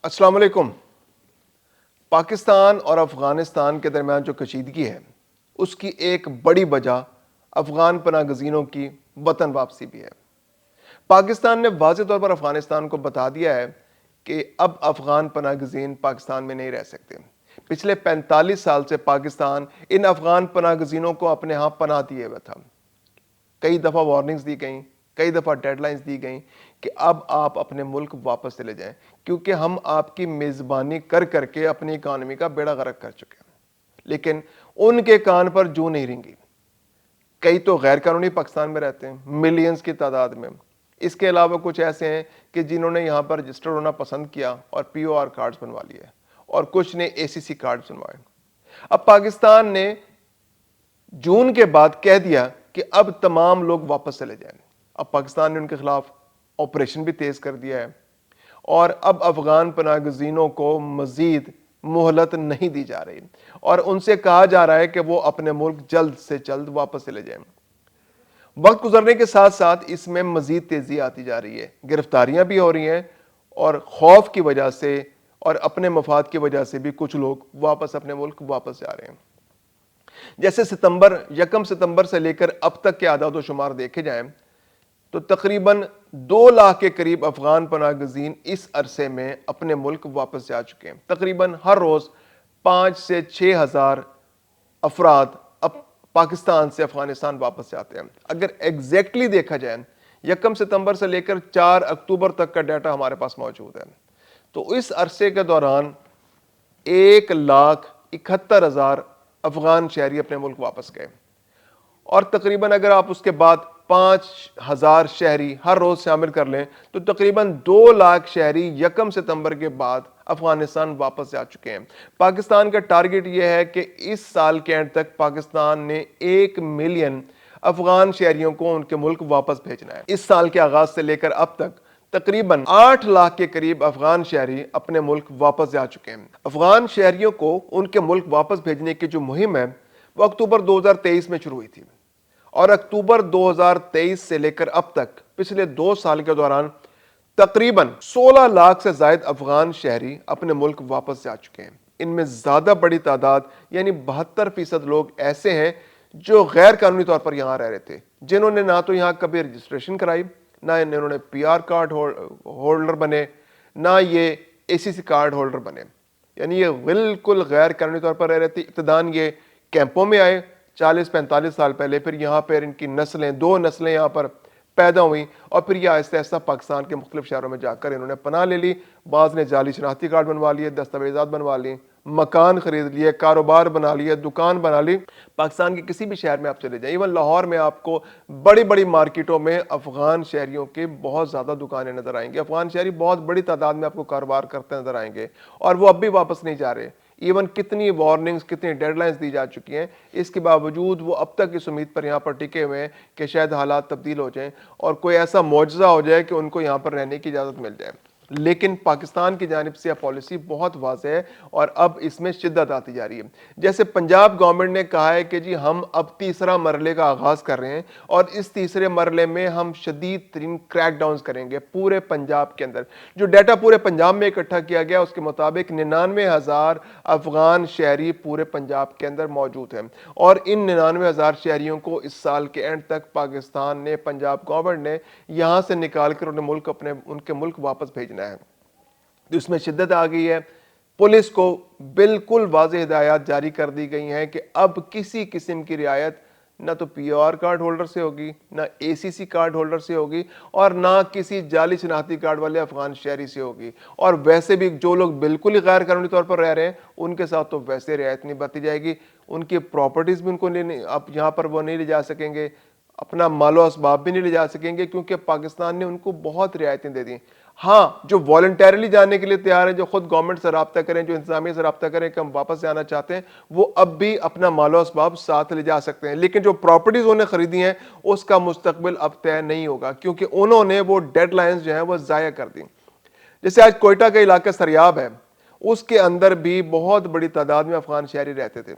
السلام علیکم۔ پاکستان اور افغانستان کے درمیان جو کشیدگی ہے اس کی ایک بڑی وجہ افغان پناہ گزینوں کی وطن واپسی بھی ہے۔ پاکستان نے واضح طور پر افغانستان کو بتا دیا ہے کہ اب افغان پناہ گزین پاکستان میں نہیں رہ سکتے۔ پچھلے 45 سال سے پاکستان ان افغان پناہ گزینوں کو اپنے ہاں پناہ دیے ہوئے تھا۔ کئی دفعہ وارننگز دی گئیں، کئی دفعہ ڈیڈ لائنز دی گئیں کہ اب آپ اپنے ملک واپس چلے جائیں، کیونکہ ہم آپ کی میزبانی کر کر کے اپنی اکانومی کا بیڑا غرق کر چکے ہیں۔ لیکن ان کے کان پر جوں نہیں رنگی۔ کئی تو غیر قانونی پاکستان میں رہتے ہیں، ملینز کی تعداد میں۔ اس کے علاوہ کچھ ایسے ہیں کہ جنہوں نے یہاں پر رجسٹر ہونا پسند کیا اور پی او آر کارڈز بنوا لیے، اور کچھ نے اے سی سی کارڈز بنوائے۔ اب پاکستان نے جون کے بعد کہہ دیا کہ اب تمام لوگ واپس چلے جائیں۔ اب پاکستان نے ان کے خلاف آپریشن بھی تیز کر دیا ہے، اور اب افغان پناہ گزینوں کو مزید مہلت نہیں دی جا رہی، اور ان سے کہا جا رہا ہے کہ وہ اپنے ملک جلد سے جلد واپس چلے جائیں۔ وقت گزرنے کے ساتھ ساتھ اس میں مزید تیزی آتی جا رہی ہے، گرفتاریاں بھی ہو رہی ہیں، اور خوف کی وجہ سے اور اپنے مفاد کی وجہ سے بھی کچھ لوگ واپس اپنے ملک واپس جا رہے ہیں۔ جیسے یکم ستمبر سے لے کر اب تک کے اعداد و شمار دیکھے جائیں تو تقریباً 2 لاکھ کے قریب افغان پناہ گزین اس عرصے میں اپنے ملک واپس جا چکے ہیں۔ تقریباً ہر روز 5 سے 6 ہزار افراد اب پاکستان سے افغانستان واپس جاتے ہیں۔ اگر ایگزیکٹلی دیکھا جائے، یکم ستمبر سے لے کر 4 اکتوبر تک کا ڈیٹا ہمارے پاس موجود ہے، تو اس عرصے کے دوران 1,71,000 افغان شہری اپنے ملک واپس گئے، اور تقریباً اگر آپ اس کے بعد 5,000 شہری ہر روز شامل کر لیں تو تقریباً 2 لاکھ شہری یکم ستمبر کے بعد افغانستان واپس جا چکے ہیں۔ پاکستان کا ٹارگٹ یہ ہے کہ اس سال کے اینڈ تک پاکستان نے 1 ملین افغان شہریوں کو ان کے ملک واپس بھیجنا ہے۔ اس سال کے آغاز سے لے کر اب تک تقریباً 8 لاکھ کے قریب افغان شہری اپنے ملک واپس جا چکے ہیں۔ افغان شہریوں کو ان کے ملک واپس بھیجنے کی جو مہم ہے وہ اکتوبر 2023 میں شروع ہوئی تھی، اور اکتوبر 2023 سے لے کر اب تک پچھلے 2 سال کے دوران تقریباً 16 لاکھ سے زائد افغان شہری اپنے ملک واپس جا چکے ہیں۔ ان میں زیادہ بڑی تعداد یعنی 72% لوگ ایسے ہیں جو غیر قانونی طور پر یہاں رہ رہے تھے، جنہوں نے نہ تو یہاں کبھی رجسٹریشن کرائی، نہ انہوں نے پی آر کارڈ ہولڈر بنے، نہ یہ اے سی سی کارڈ ہولڈر بنے، یعنی یہ بالکل غیر قانونی طور پر رہ رہے تھے۔ ابتداً یہ کیمپوں میں آئے 40-45 سال پہلے، پھر یہاں پر ان کی نسلیں 2 نسلیں یہاں پر پیدا ہوئیں، اور پھر یہ آہستہ آہستہ پاکستان کے مختلف شہروں میں جا کر انہوں نے پناہ لے لی۔ بعض نے جعلی شناختی کارڈ بنوا لیے، دستاویزات بنوا لی، مکان خرید لیے، کاروبار بنا لیے، دکان بنا لی۔ پاکستان کے کسی بھی شہر میں آپ چلے جائیں، ایون لاہور میں آپ کو بڑی بڑی مارکیٹوں میں افغان شہریوں کے بہت زیادہ دکانیں نظر آئیں گے۔ افغان شہری بہت بڑی تعداد میں آپ کو کاروبار کرتے نظر آئیں گے، اور وہ اب بھی واپس نہیں جا رہے۔ ایون کتنی وارننگز، کتنی ڈیڈ لائنز دی جا چکی ہیں، اس کے باوجود وہ اب تک اس امید پر یہاں پر ٹکے ہوئے ہیں کہ شاید حالات تبدیل ہو جائیں اور کوئی ایسا معجزہ ہو جائے کہ ان کو یہاں پر رہنے کی اجازت مل جائے۔ لیکن پاکستان کی جانب سے پالیسی بہت واضح ہے، اور اب اس میں شدت آتی جا رہی ہے۔ جیسے پنجاب گورنمنٹ نے کہا ہے کہ جی ہم اب تیسرا مرحلے کا آغاز کر رہے ہیں، اور اس تیسرے مرحلے میں ہم شدید ترین کریک ڈاؤنز کریں گے پورے پنجاب کے اندر۔ جو ڈیٹا پورے پنجاب میں اکٹھا کیا گیا اس کے مطابق 99,000 افغان شہری پورے پنجاب کے اندر موجود ہیں، اور ان 99,000 شہریوں کو اس سال کے اینڈ تک پاکستان نے، پنجاب گورنمنٹ نے یہاں سے نکال کر ان کے ملک واپس بھیجنا ہے۔ تو اس میں شدت آ گئی ہے۔ پولیس کو بالکل واضح ہدایات جاری کر دی گئی ہیں کہ اب کسی قسم کی رعایت نہ تو پی او آر کارڈ ہولڈر سے ہوگی، نہ اے سی سی کارڈ ہولڈر سے ہوگی، اور نہ کسی جعلی شناختی کارڈ والے افغان شہری سے ہوگی۔ اور ویسے بھی جو لوگ بالکل ہی غیر قانونی طور پر رہ رہے ہیں ان کے ساتھ تو ویسے رعایت نہیں برتی جائے گی۔ ان کی پراپرٹیز بھی ان کو اب یہاں پر وہ نہیں لے جا سکیں گے، اپنا مال و اسباب بھی نہیں لے جا سکیں گے، کیونکہ پاکستان نے ان کو بہت رعایتیں دے دیں۔ ہاں، جو والنٹیرلی جانے کے لیے تیار ہیں، جو خود گورنمنٹ سے رابطہ کریں، جو انتظامیہ سے رابطہ کریں کہ ہم واپس جانا چاہتے ہیں، وہ اب بھی اپنا مال و اسباب ساتھ لے جا سکتے ہیں۔ لیکن جو پراپرٹیز انہیں خریدی ہیں اس کا مستقبل اب طے نہیں ہوگا، کیونکہ انہوں نے وہ ڈیڈ لائنز جو ہیں وہ ضائع کر دیں۔ جیسے آج کوئٹہ کا علاقہ سریاب ہے، اس کے اندر بھی بہت بڑی تعداد میں افغان شہری رہتے تھے،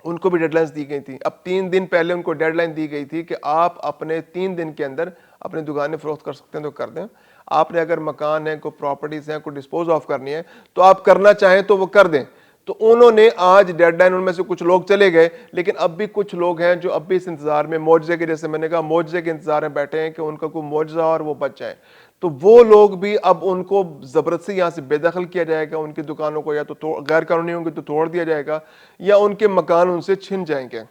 ان کو بھی ڈیڈ لائنز دی گئی تھی۔ اب 3 دن پہلے ان کو ڈیڈ لائن دی گئی تھی کہ آپ اپنے 3 دن کے اندر اپنی دکانیں فروخت کر سکتے ہیں تو کر دیں۔ آپ نے اگر مکان ہے، کوئی پراپرٹیز ہیں، کوئی ڈسپوز آف کرنی ہے تو آپ کرنا چاہیں تو وہ کر دیں. تو انہوں نے آج ڈیڈ لائن، ان میں سے کچھ لوگ چلے گئے، لیکن اب بھی کچھ لوگ ہیں جو اب بھی اس انتظار میں معجزے کے، جیسے میں نے کہا معجزے کے انتظار میں بیٹھے ہیں کہ ان کا کوئی معجزہ اور وہ بچ جائیں. تو وہ لوگ بھی اب ان کو زبردستی یہاں سے بے دخل کیا جائے گا، ان کی دکانوں کو یا تو غیر قانونی ہوں گے تو توڑ دیا جائے گا، یا ان کے مکان ان سے چھن جائیں گے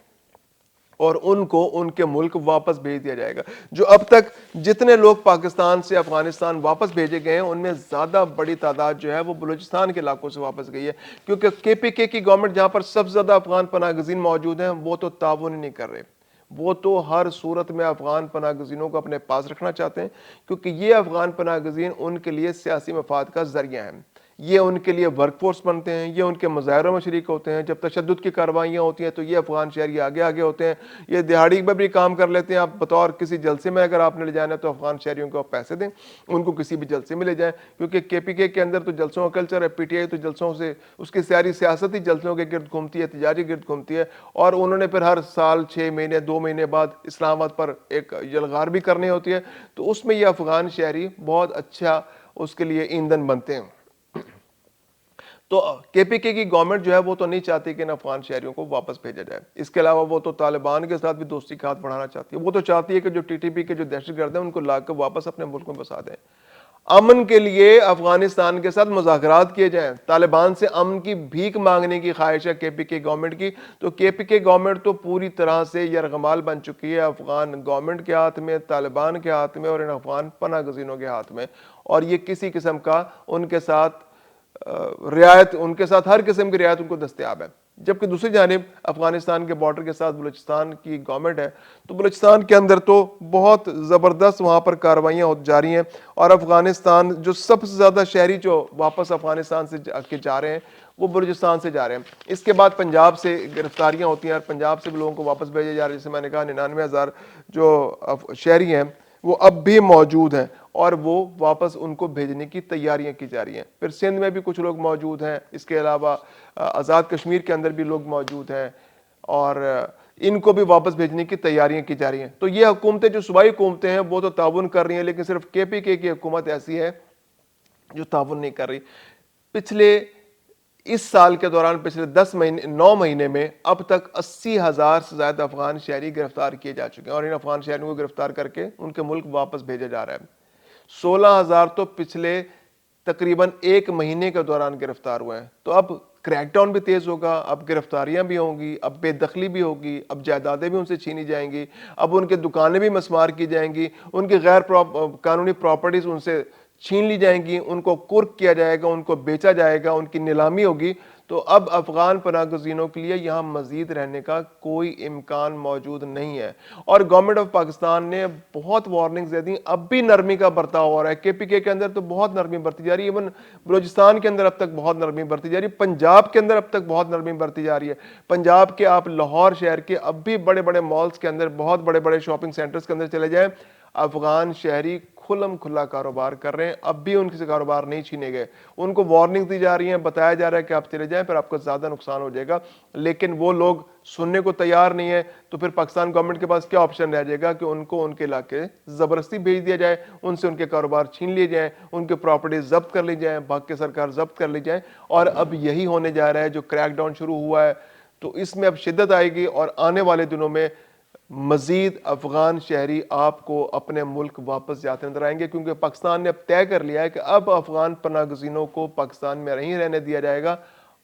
اور ان کو ان کے ملک واپس بھیج دیا جائے گا. جو اب تک جتنے لوگ پاکستان سے افغانستان واپس بھیجے گئے ہیں ان میں زیادہ بڑی تعداد جو ہے وہ بلوچستان کے علاقوں سے واپس گئی ہے، کیونکہ کے پی کے کی گورنمنٹ جہاں پر سب سے زیادہ افغان پناہ گزین موجود ہیں وہ تو تعاون ہی نہیں کر رہے. وہ تو ہر صورت میں افغان پناہ گزینوں کو اپنے پاس رکھنا چاہتے ہیں، کیونکہ یہ افغان پناہ گزین ان کے لیے سیاسی مفاد کا ذریعہ ہیں. یہ ان کے لیے ورک فورس بنتے ہیں، یہ ان کے مظاہروں میں شریک ہوتے ہیں. جب تشدد کی کارروائیاں ہوتی ہیں تو یہ افغان شہری آگے آگے ہوتے ہیں. یہ دہاڑی میں بھی کام کر لیتے ہیں. آپ بطور کسی جلسے میں اگر آپ نے لے جانا ہے تو افغان شہریوں کو آپ پیسے دیں، ان کو کسی بھی جلسے میں لے جائیں، کیونکہ کے پی کے اندر تو جلسوں کا کلچر ہے. پی ٹی آئی تو جلسوں سے، اس کی ساری سیاست ہی جلسوں کے گرد گھومتی ہے، تجاری گرد گھومتی ہے. اور انہوں نے پھر ہر سال 6 مہینے 2 مہینے بعد اسلام آباد پر ایک یلغار بھی کرنی ہوتی ہے. تو اس میں یہ افغان شہری بہت اچھا اس کے لیے ایندھن بنتے ہیں. تو کے پی کے کی گورنمنٹ جو ہے وہ تو نہیں چاہتی کہ ان افغان شہریوں کو واپس بھیجا جائے. اس کے علاوہ وہ تو طالبان کے ساتھ بھی دوستی کا ہاتھ بڑھانا چاہتی ہے. وہ تو چاہتی ہے کہ جو ٹی ٹی پی کے جو دہشت گرد ہیں ان کو لا کر واپس اپنے ملک میں بسا دیں. امن کے لیے افغانستان کے ساتھ مذاکرات کیے جائیں. طالبان سے امن کی بھیک مانگنے کی خواہش ہے کے پی کے گورنمنٹ کی. تو کے پی کے گورنمنٹ تو پوری طرح سے یرغمال بن چکی ہے افغان گورنمنٹ کے ہاتھ میں، طالبان کے ہاتھ میں اور ان افغان پناہ گزینوں کے ہاتھ میں. اور یہ کسی قسم کا ان کے ساتھ رعایت، ان کے ساتھ ہر قسم کی رعایت ان کو دستیاب ہے. جبکہ دوسری جانب افغانستان کے بارڈر کے ساتھ بلوچستان کی گورنمنٹ ہے، تو بلوچستان کے اندر تو بہت زبردست وہاں پر کارروائیاں جاری ہیں. اور افغانستان جو سب سے زیادہ شہری جو واپس افغانستان سے جا رہے ہیں وہ بلوچستان سے جا رہے ہیں. اس کے بعد پنجاب سے گرفتاریاں ہوتی ہیں اور پنجاب سے بھی لوگوں کو واپس بھیجے جا رہے ہیں. جیسے میں نے کہا 99,000 جو شہری ہیں وہ اب بھی موجود ہیں اور وہ واپس ان کو بھیجنے کی تیاریاں کی جا رہی ہیں. پھر سندھ میں بھی کچھ لوگ موجود ہیں، اس کے علاوہ آزاد کشمیر کے اندر بھی لوگ موجود ہیں اور ان کو بھی واپس بھیجنے کی تیاریاں کی جا رہی ہیں. تو یہ حکومتیں جو صوبائی حکومتیں ہیں وہ تو تعاون کر رہی ہیں، لیکن صرف کے پی کے کی حکومت ایسی ہے جو تعاون نہیں کر رہی. پچھلے اس سال کے دوران پچھلے 9 مہینے میں اب تک 80,000 سے زیادہ افغان شہری گرفتار کیے جا چکے ہیں اور ان افغان شہریوں کو گرفتار کر کے ان کے ملک واپس بھیجا جا رہا ہے. 16,000 تو پچھلے تقریباً 1 مہینے کے دوران گرفتار ہوئے ہیں. تو اب کریک ڈاؤن بھی تیز ہوگا، اب گرفتاریاں بھی ہوں گی، اب بے دخلی بھی ہوگی، اب جائیدادیں بھی ان سے چھینی جائیں گی، اب ان کے دکانیں بھی مسمار کی جائیں گی، ان کی غیر قانونی پراپرٹیز ان سے چھین لی جائیں گی، ان کو کرک کیا جائے گا، ان کو بیچا جائے گا، ان کی نیلامی ہوگی. تو اب افغان پناہ گزینوں کے لیے یہاں مزید رہنے کا کوئی امکان موجود نہیں ہے. اور گورنمنٹ آف پاکستان نے بہت وارننگز دے دی. اب بھی نرمی کا برتاؤ ہو رہا ہے. کے پی کے اندر تو بہت نرمی برتی جا رہی ہے، ایون بلوچستان کے اندر اب تک بہت نرمی برتی جا رہی ہے، پنجاب کے اندر اب تک بہت نرمی برتی جا رہی ہے. پنجاب کے آپ لاہور شہر کے اب بھی بڑے بڑے مالز کے اندر، بہت بڑے بڑے شاپنگ سینٹرز کے اندر چلے جائیں، افغان شہری کھلم کھلا کاروبار کر رہے ہیں. اب بھی ان سے کاروبار نہیں چھینے گئے. ان کو وارننگ دی جا رہی ہیں، بتایا جا رہا ہے کہ آپ چلے جائیں پھر آپ کو زیادہ نقصان ہو جائے گا، لیکن وہ لوگ سننے کو تیار نہیں ہے. تو پھر پاکستان گورنمنٹ کے پاس کیا آپشن رہ جائے گا کہ ان کو ان کے علاقے زبردستی بھیج دیا جائے، ان سے ان کے کاروبار چھین لیے جائیں، ان کے پراپرٹیز ضبط کر لی جائیں، بھاگ کے سرکار ضبط کر لی جائیں. اور اب یہی ہونے جا رہا ہے. جو کریک ڈاؤن شروع ہوا ہے تو اس میں اب شدت آئے گی اور آنے والے دنوں میں مزید افغان شہری آپ کو اپنے ملک واپس جاتے نظر آئیں گے، کیونکہ پاکستان نے اب طے کر لیا ہے کہ اب افغان پناہ گزینوں کو پاکستان میں نہیں رہنے دیا جائے گا.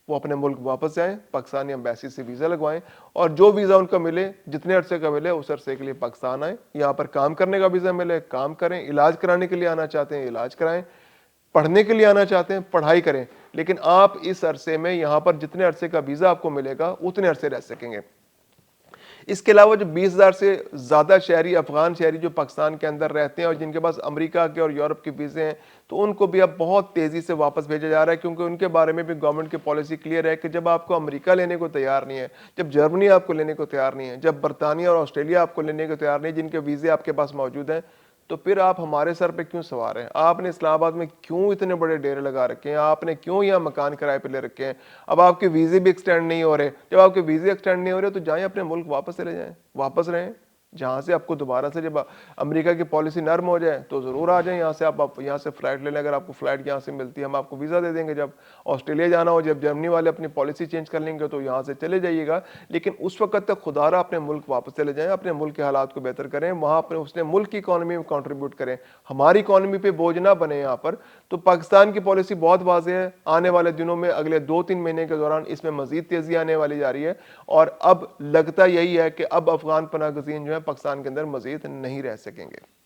وہ اپنے ملک واپس جائیں، پاکستانی ایمبیسی سے ویزا لگوائیں اور جو ویزا ان کا ملے، جتنے عرصے کا ملے اس عرصے کے لیے پاکستان آئیں. یہاں پر کام کرنے کا ویزا ملے کام کریں، علاج کرانے کے لیے آنا چاہتے ہیں علاج کرائیں، پڑھنے کے لیے آنا چاہتے ہیں پڑھائی کریں. لیکن آپ اس عرصے میں یہاں پر جتنے عرصے کا ویزا آپ کو ملے گا اتنے عرصے رہ سکیں گے. اس کے علاوہ جو 20,000 سے زیادہ شہری افغان شہری جو پاکستان کے اندر رہتے ہیں اور جن کے پاس امریکہ کے اور یورپ کے ویزے ہیں، تو ان کو بھی اب بہت تیزی سے واپس بھیجا جا رہا ہے، کیونکہ ان کے بارے میں بھی گورنمنٹ کی پالیسی کلیئر ہے کہ جب آپ کو امریکہ لینے کو تیار نہیں ہے، جب جرمنی آپ کو لینے کو تیار نہیں ہے، جب برطانیہ اور آسٹریلیا آپ کو لینے کو تیار نہیں ہے، جن کے ویزے آپ کے پاس موجود ہیں، تو پھر آپ ہمارے سر پہ کیوں سوار ہیں؟ آپ نے اسلام آباد میں کیوں اتنے بڑے ڈیرے لگا رکھے ہیں؟ آپ نے کیوں یہاں مکان کرائے پہ لے رکھے ہیں؟ اب آپ کے ویزے بھی ایکسٹینڈ نہیں ہو رہے. جب آپ کے ویزے ایکسٹینڈ نہیں ہو رہے تو جائیں اپنے ملک واپس چلے جائیں، واپس رہیں. جہاں سے آپ کو دوبارہ سے جب امریکہ کی پالیسی نرم ہو جائے تو ضرور آ جائیں یہاں سے. آپ یہاں سے فلائٹ لے لیں, اگر آپ کو فلائٹ یہاں سے ملتی ہے ہم آپ کو ویزا دے دیں گے. جب آسٹریلیا جانا ہو, جب جرمنی والے اپنی پالیسی چینج کر لیں گے تو یہاں سے چلے جائیے گا. لیکن اس وقت تک خدا را اپنے ملک واپس چلے جائیں, اپنے ملک کے حالات کو بہتر کریں, وہاں اپنے اس نے ملک کی اکانومی میں کنٹریبیوٹ کریں, ہماری اکانومی پہ بوجھ نہ بنے یہاں پر. تو پاکستان کی پالیسی بہت واضح ہے, آنے والے دنوں میں اگلے 2-3 مہینے کے دوران اس میں مزید تیزی آنے والی جا رہی ہے, اور اب لگتا یہی ہے کہ اب افغان پناہ گزین جو ہے پاکستان کے اندر مزید نہیں رہ سکیں گے.